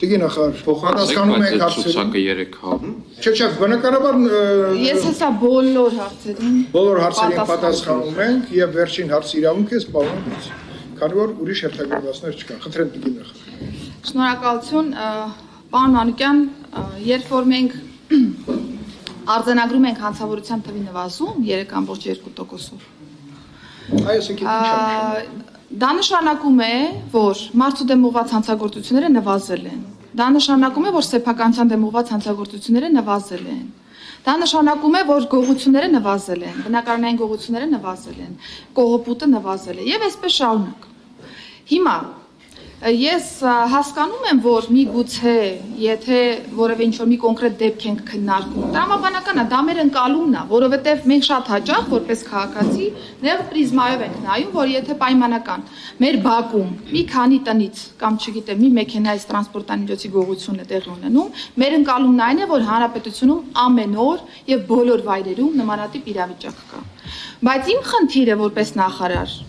Տիկին նախարար, պատասխանում եք հարցերին։ Չէ, բնականաբար ես հեսա բոլոր հարցերին պատասխանում ենք եւ վերջին հարցի իրավունք է սպառնալուց։ Քանի որ ուրիշ հերթագործներ չկան։ Խնդրեմ տիկին նախարար։ Շնորհակալություն, պարոն Մանուկյան, երբ որ մենք արձանագրում ենք հանցավորության թվի նվազում 3.2%-ով։ Դա նշանակում է, որ մարդու դեմ ուղղված հանցագործությունները նվազել են։ Դա նշանակում է, որ սեփականության դեմ ուղղված հանցագործությունները նվազել են։ Դա նշանակում է, որ գողությունները նվազել են, բնակարանային գողությունները նվազել են, կողոպուտը նվազել է եւ այսպես շարունակ։ Հիմա ես հասկանում եմ, որ միգուցե, եթե որևէ ինչ-որ մի կոնկրետ դեպք ենք քննարկում, տրամաբանական է, դա մեր ընկալումն է, որովհետև մենք շատ հաճախ, որպես քաղաքացի, նեղ պրիզմայով ենք նայում, որ եթե պայմանական մեր բակում մի քանի տնից կամ չգիտեմ, մի մեքենայից տրանսպորտանյութի գողություն է տեղի ունենում, մեր ընկալումն այն է, որ հանրապետությունում ամեն օր եւ բոլոր վայրերում նմանատիպ իրավիճակ կա։ Բայց իմ խնդիրը որպես նախարար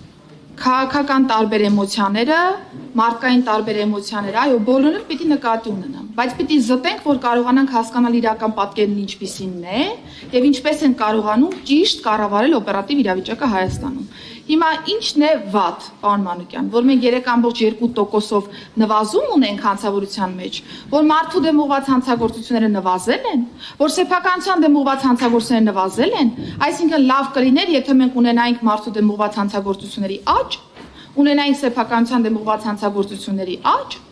քաղաքական տարբեր էմոցիաները, մարդկային տարբեր էմոցիաները, այո, բոլորը պիտի նկատի ունենան, բայց պիտի զտենք, որ կարողանանք հասկանալ իրական պատկերն ինչպիսին է եւ ինչպես են կարողանում ճիշտ կառավարել օպերատիվ իրավիճակը Հայաստանում։ Հիմա ինչն է վատ, պարոն Մանուկյան, որ մենք 3.2%-ով նվազում ունենք հանցավորության մեջ, որ մարդու դեմ ուղղված հանցագործությունները նվազել են, որ սեփականության դեմ ուղղված հանցագործությունները նվազել են, այսինքն լավ կլիներ, եթե մենք ունենայինք մարդու դեմ ուղղված հանցագործությունների աճ, ունենայինք սեփականության դեմ ուղղված հանցագործությունների աճ,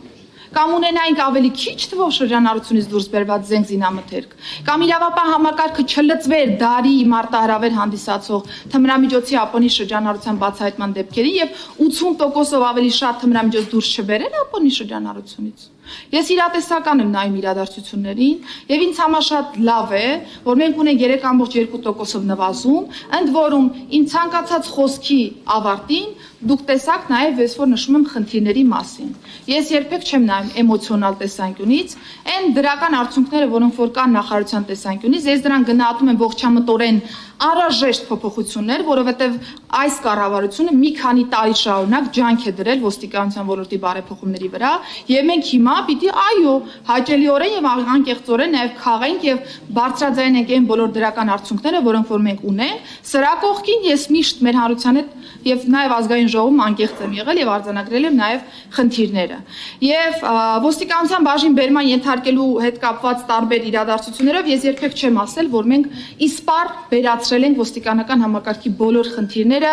կամ ունենայինք ավելի քիչ թվով շրջանառությունից դուրս բերված զենք զինամթերք, կամ իրավապահ համակարգը չլծվեր դարի մարտահրավեր հանդիսացող թմրամիջոցի Ապոնի շրջանառության բացահայտման դեպքերին եւ 80%-ով ավելի շատ թմրամիջոց դուրս չբերել Ապոնի շրջանառությունից։ Ես իրատեսական եմ նայում իրադարձություններին եւ ինձ համար շատ լավ է, որ մենք ունենք 3.2%-ով նվազում, ընդ որում իմ ցանկացած խոսքի ավարտին դուք տեսաք նաեւ ես որ նշում եմ խնդիրների մասին։ Ես երբեք չեմ նայում էմոցիոնալ տեսանկյունից, այն դրական արդյունքները, որոնք որ կան նախարարության տեսանկյունից, ես դրան գնահատում եմ ողջամտորեն անհրաժեշտ փոփոխություններ, որովհետև այս կառավարությունը մի քանի տարի շարունակ ջանք է դրել ոստիկանության ոլորտի բարեփոխումների վրա, եւ մենք հիմա պիտի այո, հաճելիորեն եւ անկեղծորեն նաեւ քաղենք եւ բարձրաձայնենք այն բոլոր դրական արդյունքները, որոնք որ մենք ունենք, սրա կողքին ես միշտ մեր հանրության հետ եւ նաեւ ազգային ժողովում անկեղծ եմ եղել եւ արձանագրել եմ նաեւ խնդիրները։ Եվ ոստիկանության բաժին բերման ենթարկելու հետ կապված տարբեր իրադարձություններով ես երբեք չեմ ասել, որ մենք իսպառ վերացրել ենք ոստիկանական համակարգի բոլոր խնդիրները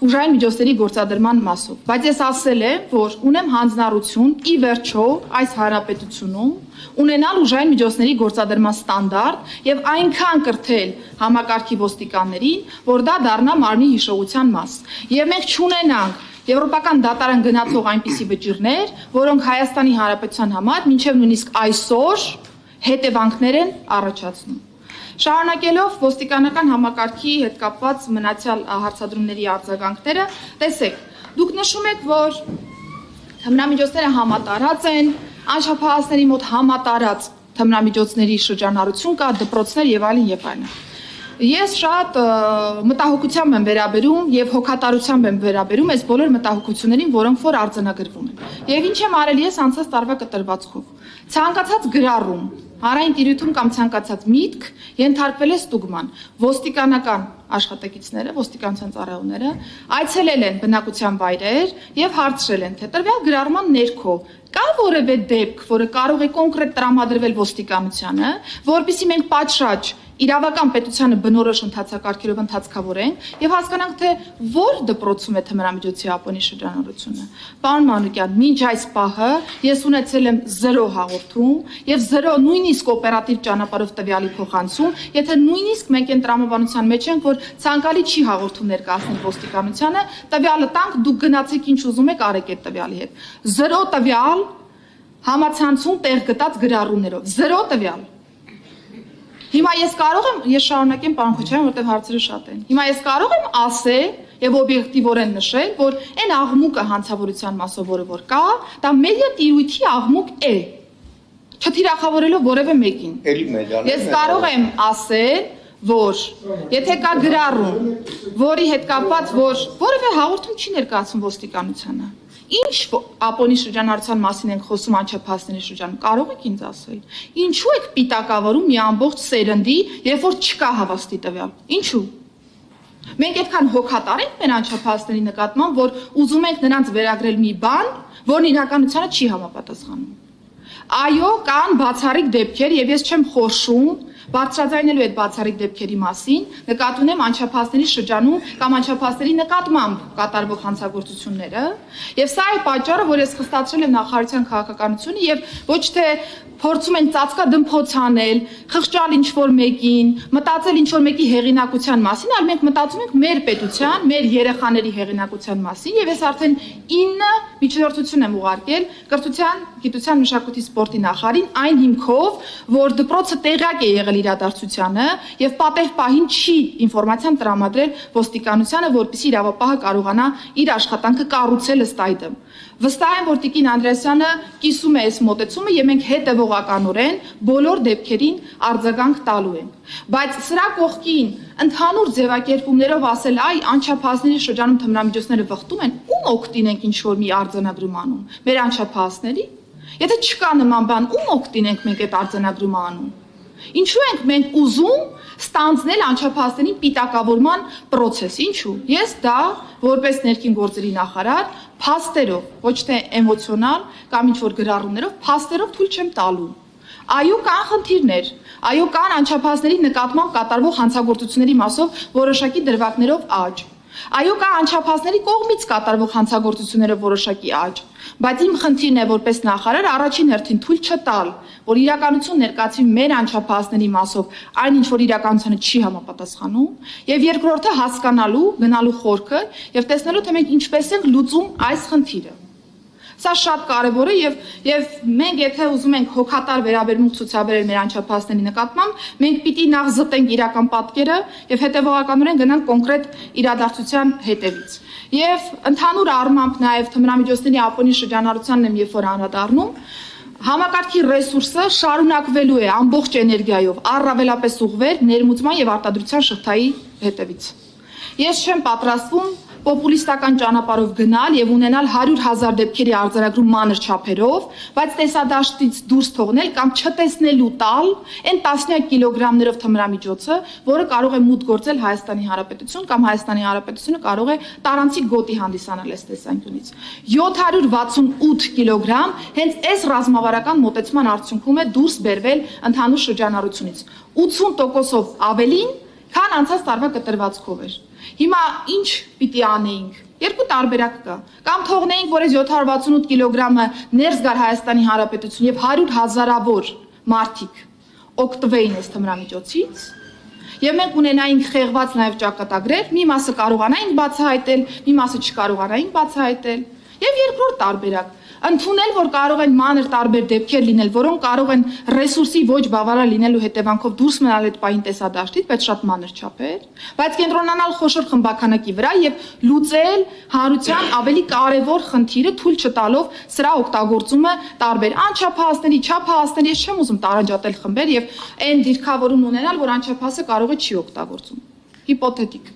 ուժային միջոցների գործադրման մասով։ Բայց ես ասել եմ, որ ունեմ հանձնառություն ի վերջո այս հանրապետությունում ունենալ ուժային միջոցների գործադրման ստանդարտ եւ այնքան կրթել համակարգի ոստիկաններին, որ դա դառնա մարմնի հիշողության մաս։ Եվ մենք չունենանք եվրոպական դատարան գնացող այնպիսի վճիռներ, որոնք Հայաստանի Հանրապետության համար մինչև նույնիսկ այսօր հետևանքներ են առաջացնում։ Շարունակելով ոստիկանական համակարգի հետ կապված մնացյալ հարցադրումների արձագանքները, տեսեք, դուք նշում եք, որ թմրամիջոցները համատարած են, անշափահասների մոտ համատարած թմրամիջոցների շրջանառություն կա, դպրոցներ եւ այլն եւ այլն։ Ես շատ մտահոգությամբ եմ վերաբերում եւ հոգատարությամբ եմ վերաբերում այս բոլոր մտահոգություններին, որոնք որ արձանագրվում են։ Եվ ինչ եմ արել ես անցած տարվա կտրվածքով։ Ցանկացած գրառում, հանրային տիրույթում կամ ցանկացած միտք ենթարկվել է ստուգման։ Ոստիկանական աշխատակիցները, ոստիկանության ծառայողները այցելել են բնակության վայրեր եւ հարցրել են, թե տրվյալ գրառման ներքո կա որևէ դեպք, որը կարող է կոնկրետ տրամադրվել ոստիկանությանը, որպեսզի մենք պատշաճ իրավական պետությանը բնորոշ ընթացակարգերով ընթացքավորենք եւ հասկանանք, թե որ դպրոցում է թմրամիջոցի Ապոնի շրջանառությունը։ Պարոն Մանուկյան, մինչ այս պահը ես ունեցել եմ 0 հաղորդում եւ 0 նույնիսկ օպերատիվ ճանապարհով տվյալի փոխանցում, եթե նույնիսկ մենք այն տրամաբանության մեջ ենք, որ ցանկալի չի հաղորդում ներկայացնել ոստիկանությանը, տվյալը տանք, դուք գնացեք ինչ ուզում եք արեք այդ տվյալի հետ։ 0 տվյալ համացանցում տեղ գտած գրառումներով, 0 տվյալ։ Հիմա ես կարող եմ, ես շարունակեմ պարոն Քոչարյան, որտեղ հարցերը շատ են։ Հիմա ես կարող եմ ասել եւ օբյեկտիվորեն նշել, որ այն աղմուկը հանցավորության մասով, որը կա, դա մեդիա տիրույթի աղմուկ է։ Չթիրախավորելով որևէ մեկին։ Ես կարող եմ ասել, որ եթե կա գրառում, որի հետ կապված, որ որևէ հաղորդում չի ներկայացվում ոստիկանությանը, Ինչ Ապոնի շրջանառության մասին ենք խոսում անչափահասների շրջանում, կարող եք ինձ ասել։ Ինչու եք պիտակավորում մի ամբողջ սերնդի, երբ որ չկա հավաստի տվյալ։ Ինչու։ Մենք այդքան հոգատար ենք մեր անչափահասների նկատմամբ, որ ուզում ենք նրանց վերագրել մի բան, որն իրականությանը չի համապատասխանում։ Այո, կան բացառիկ դեպքեր, եւ ես չեմ խորշում բարձրաձայնելու այդ բացառիկ դեպքերի մասին, նկատի ունեմ անչափահասների շրջանում կամ անչափահասների նկատմամբ կատարվող հանցագործությունները, եւ սա է պատճառը, որ ես խստացրել եմ նախարարության քաղաքականությունը եւ ոչ թե փորձում են ծածկադմփոց անել, խղճալ ինչ-որ մեկին, մտածել ինչ-որ մեկի հեղինակության մասին, այլ մենք մտածում ենք մեր պետության, մեր երեխաների հեղինակության մասին եւ ես արդեն 9 միջնորդություն եմ ուղարկել կրթության, գիտության, մշակույթի, սպորտի նախարարին այն հիմքով, որ դպրոցը տեղյակ է եղել իրադարձությանը եւ պատեհ պահին չի ինֆորմացիան տրամադրել ոստիկանությանը, որպեսզի իրավապահը կարողանա իր աշխատանքը կառուցել ըստ այդմ։ Վստահ եմ, որ Տիկին Անդրեասյանը կիսում է այս մոտեցումը եւ մենք հետեւողականորեն բոլոր դեպքերին արձագանք տալու ենք։ Բայց սրա կողքին ընդհանուր ձևակերպումներով ասել, այ անչափահասների շրջանում թմրամիջոցները վխտում են, ում օգտին ենք ինչ որ մի արձանագրում անում։ Մեր անչափահասների։ Եթե չկա նման բան, ում օգտին ենք մենք այդ արձանագրումը անում։ Ինչու ենք մենք ուզում ստանձնել անչափահասների պիտակավորման process, ինչու։ Ես դա որպես ներքին գործերի նախարար փաստերով, ոչ թե էմոցիոնալ կամ ինչ-որ գրառումներով, փաստերով թույլ չեմ տալու։ Այո, կան խնդիրներ, այո, կան անչափահասների նկատմամբ կատարվող հանցագործությունների մասով որոշակի դրվագներով աճ։ Այո, կա անչափահասների կողմից կատարվող հանցագործություններով որոշակի աճ, բայց իմ խնդիրն է որպես նախարար առաջին հերթին թույլ չտալ, որ իրականություն ներկայացվի մեր անչափահասների մասով այն ինչ որ իրականությանը չի համապատասխանում, եւ երկրորդը հասկանալու, գնալու խորքը եւ տեսնելու թե մենք ինչպես ենք լուծում այս խնդիրը։ Սա շատ կարևոր է եւ մենք եթե ուզում ենք հոգատար վերաբերմունք ցուցաբերել մեր անչափահասների նկատմամբ, մենք պիտի նախ զտենք իրական պատկերը եւ հետեւողականորեն գնանք կոնկրետ իրադարձության հետևից։ Եվ ընդհանուր առմամբ նաեւ թմրամիջոցների Ապոնի շրջանառությանն եմ երբ որ անդրադառնում, համակարգի ռեսուրսը շարունակվելու է ամբողջ էներգիայով առավելապես ուղղվել ներմուծման եւ արտադրության շղթայի հետևից։ Ես չեմ պատրաստվում պոպուլիստական ճանապարհով գնալ եւ ունենալ 100,000 դեպքերի արձանագրում մանր չափերով, բայց տեսադաշտից դուրս թողնել կամ չտեսնելու տալ այն տասնյակ կիլոգրամներով թմրամիջոցը, որը կարող է մուտք գործել Հայաստանի Հանրապետություն կամ Հայաստանի Հանրապետությունը կարող է տարանցիկ գոտի հանդիսանալ այս տեսանկյունից։ 768 կիլոգրամ հենց այս ռազմավարական մոտեցման արդյունքում է դուրս բերվել ընդհանուր շրջանառությունից։ 80%-ով ավելին, քան անցած տարվա կտրվածքով էր։ Հիմա ինչ պիտի անեինք։ Երկու տարբերակ կա։ Կամ թողնեինք, որ այս 768 կիլոգրամը ներս գար Հայաստանի Հանրապետություն եւ 100,000-ավոր մարդիկ օգտվեին այս թմրամիջոցից, եւ մենք ունենայինք խեղված նաեւ ճակատագրեր, մի մասը կարողանայինք բացահայտել, մի մասը չկարողանայինք բացահայտել։ Եվ երկրորդ տարբերակ, ընդունել, որ կարող են մանր տարբեր դեպքեր լինել, որոնք կարող են ռեսուրսի ոչ բավարար լինելու հետևանքով դուրս մնալ այդ պահին տեսադաշտից, բայց շատ մանր չափեր, բայց կենտրոնանալ խոշոր խմբականակի վրա եւ լուծել հանրության ավելի կարեւոր խնդիրը թույլ չտալով սրա օգտագործումը տարբեր անչափահասների, չափահասների, ես չեմ ուզում տարանջատել խմբեր եւ այն դիրքավորում ունենալ, որ անչափահասը կարող է չի օգտագործում։ Հիպոթետիկ։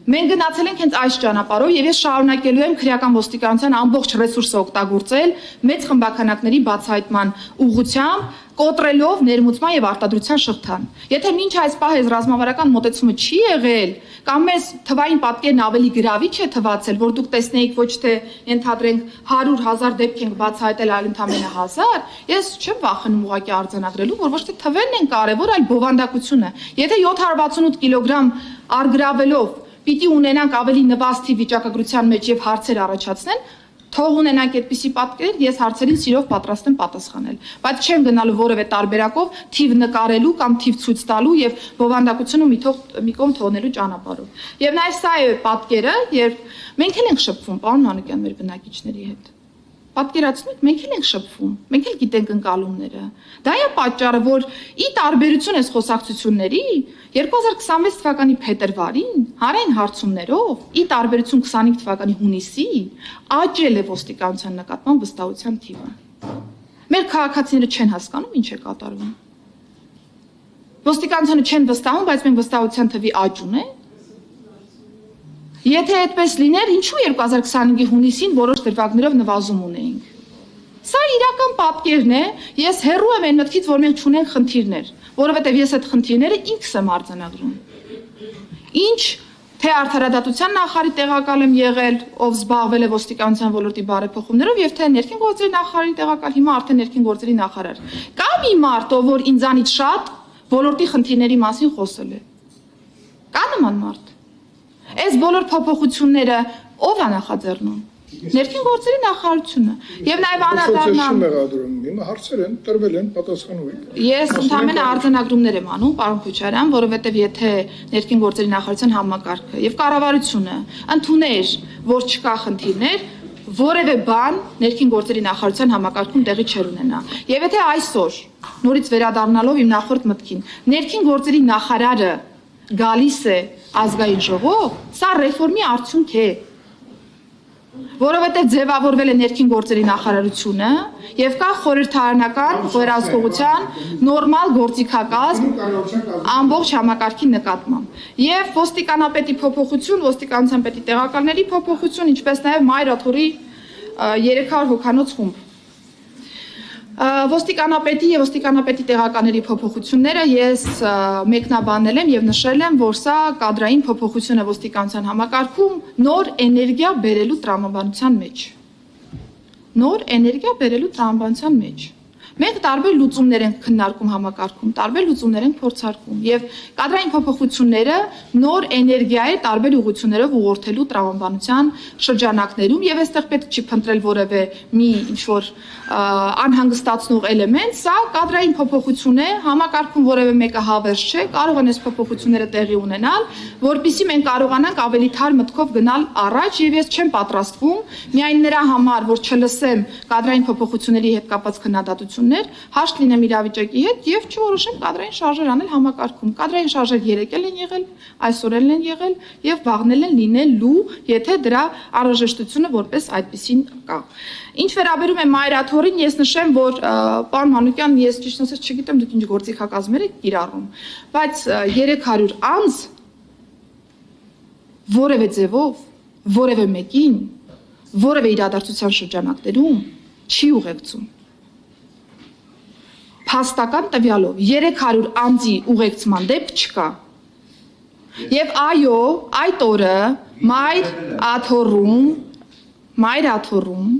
Մենք գնացել ենք հենց այս ճանապարհով եւ ես շարունակելու եմ քրեական ոստիկանության ամբողջ ռեսուրսը օգտագործել մեծ խմբականակների բացահայտման ուղղությամբ, կոտրելով ներմուծման եւ արտադրության շղթան։ Եթե մինչ այս պահ այս ռազմավարական մոտեցումը չի եղել, կամ մեզ թվային պատկերն ավելի գրավիչ է թվացել, որ դուք տեսնեիք ոչ թե ենթադրենք 100,000 դեպք ենք բացահայտել, այլ ընդամենը 1000, ես չեմ վախենում ուղղակի արձանագրելու, որ ոչ թե թվերն են կարևոր, այլ բովանդակությունը։ Եթե 768 կիլոգրամ արգրավելով պիտի ունենանք ավելի նվազթիվ վիճակագրության մեջ եւ հարցեր առաջացնեն, թող ունենանք այդպիսի պատկեր, ես հարցերին սիրով պատրաստ եմ պատասխանել, բայց չեմ գնալու որևէ տարբերակով թիվ նկարելու կամ թիվ ցույց տալու եւ բովանդակությունը մի կողմ թողնելու ճանապարհով։ Եվ նաեւ սա է պատկերը, երբ մենք էլ ենք շփվում, պարոն Մանուկյան, մեր բնակիչների հետ։ Պատկերացնեք, մենք էլ ենք շփվում, մենք էլ գիտենք ընկալումները։ Դա է պատճառը, որ ի տարբերություն այս խոսակցությունների 2026 թվականի փետրվարին հանրային հարցումներով, ի տարբերություն 25 թվականի հունիսի, աճել է ոստիկանության նկատմամբ վստահության թիվը։ Մեր քաղաքացիները չեն հասկանում ինչ է կատարվում։ Ոստիկանությանը չեն վստահում, բայց մենք վստահության թվի աճ ունենք։ Եթե այդպես լիներ, ինչու 2025-ի հունիսին որոշ դրվագներով նվազում ունեինք։ Սա իրական պատկերն է, ես հեռու եմ այն մտքից, որ մենք չունենք խնդիրներ, որովհետև ես այդ խնդիրները ինքս եմ արձանագրում։ Ինչ թե արդարադատության նախարարի տեղակալ եմ եղել, ով զբաղվել է ոստիկանության ոլորտի բարեփոխումներով, եւ թե ներքին գործերի նախարարի տեղակալ, հիմա արդեն ներքին գործերի նախարար։ Կա մի մարդ, ով որ ինձանից շատ ոլորտի խնդիրների մասին խոսել է։ Կա նման մարդ։ Այս բոլոր փոփոխությունները ով է նախաձեռնում։ Ներքին գործերի նախարարությունը եւ նաեւ անդրադառնամ հիմա հարցեր են տրվել են պատասխանում եք։ Ես ընդհանրապես արձանագրումներ եմ անում, պարոն Քոչարյան, որովհետեւ եթե ներքին գործերի նախարարության համակարգը եւ կառավարությունը ընդուներ, որ չկա խնդիրներ, որևէ բան ներքին գործերի նախարարության համակարգում տեղի չեր ունենա։ Եվ եթե այսօր նորից վերադառնալով իմ նախորդ մտքին, ներքին գործերի նախարարը գալիս է ազգային ժողով, սա ռեֆորմի արդյունք է։ Որովհետև ձևավորվել է ներքին գործերի նախարարությունը եւ կա խորհրդարանական վերահսկողության նորմալ գործիքակազմ ամբողջ համակարգի նկատմամբ եւ ոստիկանապետի փոփոխություն, ոստիկանության պետի տեղակալների փոփոխություն, ինչպես նաեւ մայրաթորի 300 հոգանոց խումբ։ Ոստիկանապետի եւ ոստիկանապետի տեղականների փոփոխությունները ես մեկնաբանել եմ եւ նշել եմ, որ սա կադրային փոփոխություն է ոստիկանության համակարգում նոր էներգիա բերելու տրամաբանության մեջ։ Նոր էներգիա բերելու տրամաբանության մեջ։ Մենք տարբեր լուծումներ ենք քննարկում համակարգում, տարբեր լուծումներ ենք փորձարկում եւ կադրային փոփոխությունները նոր էներգիայի տարբեր ուղղություններով ուղղորդելու տրամաբանության շրջանակներում եւ այստեղ պետք չի փնտրել որևէ մի ինչ-որ անհանգստացնող էլեմենտ, սա կադրային փոփոխություն է, համակարգում որևէ մեկը հավերժ չէ, կարող են այս փոփոխությունները տեղի ունենալ, որpիսի մենք կարողանանք ավելի թար մտքով գնալ առաջ եւ ես չեմ պատրաստվում միայն նրա համար, որ չլսեմ կադրային փոփոխությունների հետ կապված քննադատություն հաշտ լինեմ իրավիճակի հետ եւ չորոշեմ կադրային շարժեր անել համակարգում։ Կադրային շարժեր 3 էլ են եղել, այսօր էլ են եղել եւ վաղնել են լինելու, եթե դրա անհրաժեշտությունը որպես այդպեսին կա։ Ինչ վերաբերում է մայրաթորին, ես նշեմ, որ պարոն Մանուկյան, ես ճիշտ ասած չգիտեմ դուք ինչ գործիքակազմեր եք կիրառում, բայց 300 անձ որևէ ձևով, որևէ մեկին, որևէ իրադարձության շրջանակներում չի ուղեկցում։ Փաստական տվյալով 300 անձի ուղեկցման դեպք չկա։ Եվ այո, այդ օրը մայր աթոռում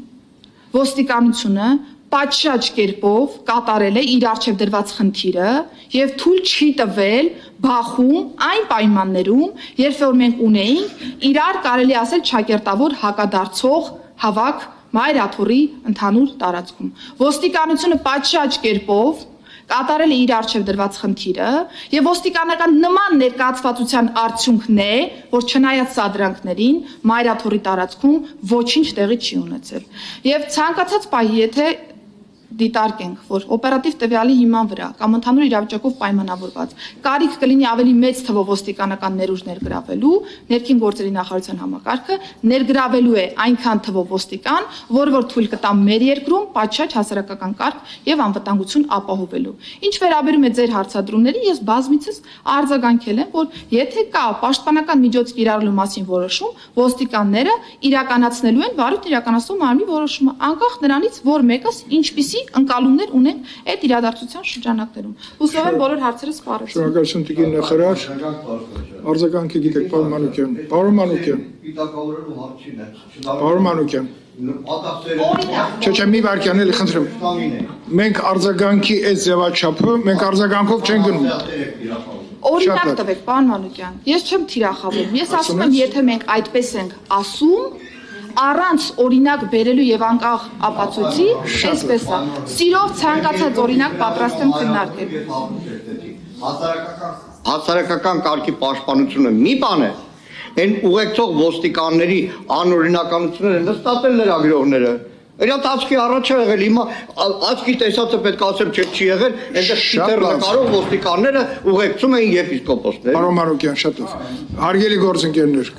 ոստիկանությունը պատշաճ կերպով կատարել է իր առջև դրված խնդիրը եւ թույլ չի տվել բախում այն պայմաններում, երբ որ մենք ունեինք իրար կարելի ասել ճակերտավոր հակադարձող հավաք մայր աթոռի ընդհանուր տարածքում։ Ոստիկանությունը պատշաճ կերպով կատարել է իր առջև դրված խնդիրը եւ ոստիկանական նման ներկայացվածության արդյունքն է, որ չնայած սադրանքներին մայր աթոռի տարածքում ոչինչ տեղի չի ունեցել։ Եվ ցանկացած պահի, եթե դիտարկենք, որ օպերատիվ տվյալի հիման վրա կամ ընդհանուր իրավիճակով պայմանավորված կարիք կլինի ավելի մեծ թվով ոստիկանական ներուժ ներգրավելու, ներքին գործերի նախարարության համակարգը ներգրավելու է այնքան թվով ոստիկան, որ թույլ կտա մեր երկրում պատշաճ հասարակական կարգ եւ անվտանգություն ապահովելու։ Ինչ վերաբերում է ձեր հարցադրումներին, ես բազմիցս արձագանքել եմ, որ եթե կա պաշտպանական միջոց կիրառելու մասին որոշում, ոստիկանները իրականացնելու են վարույթ իրականացնող մարմնի որոշումը, անկախ նրանից, որ մեկս ինչպիսի ընկալումներ ունեն այդ իրադարձության շրջանակներում։ Հուսով եմ բոլոր հարցերը սպառեցին։ Շնորհակալություն տիկին նախարար։ Արձագանքը գիտեք պարոն Մանուկյան։ Պարոն Մանուկյան։ Պիտակավորելու հարց չի նա։ Պարոն Մանուկյան։ Չէ, մի վարքյան էլի խնդրեմ։ Մենք արձագանքի այս ձևաչափը մենք արձագանքով չենք գնում։ Օրինակ տվեք, պարոն Մանուկյան։ Ես չեմ թիրախավորում։ Ես ասում եմ, եթե մենք այդպես ենք ասում, առանց օրինակ բերելու եւ անկախ ապացույցի, այսպես է։ Սիրով ցանկացած օրինակ պատրաստ եմ քննարկել։ Հասարակական կարգի պաշտպանությունը մի բան է, այն ուղեկցող ոստիկանների անօրինականությունները նստատել լրագրողները։ Իրանց աչքի առաջ է եղել, հիմա աչքի տեսածը պետք է ասեմ չի եղել, այնտեղ շիտեր նկարող ոստիկանները ուղեկցում էին եպիսկոպոսներ։ Պարոն Մանուկյան, շատ լավ։ Հարգելի գործընկերներ,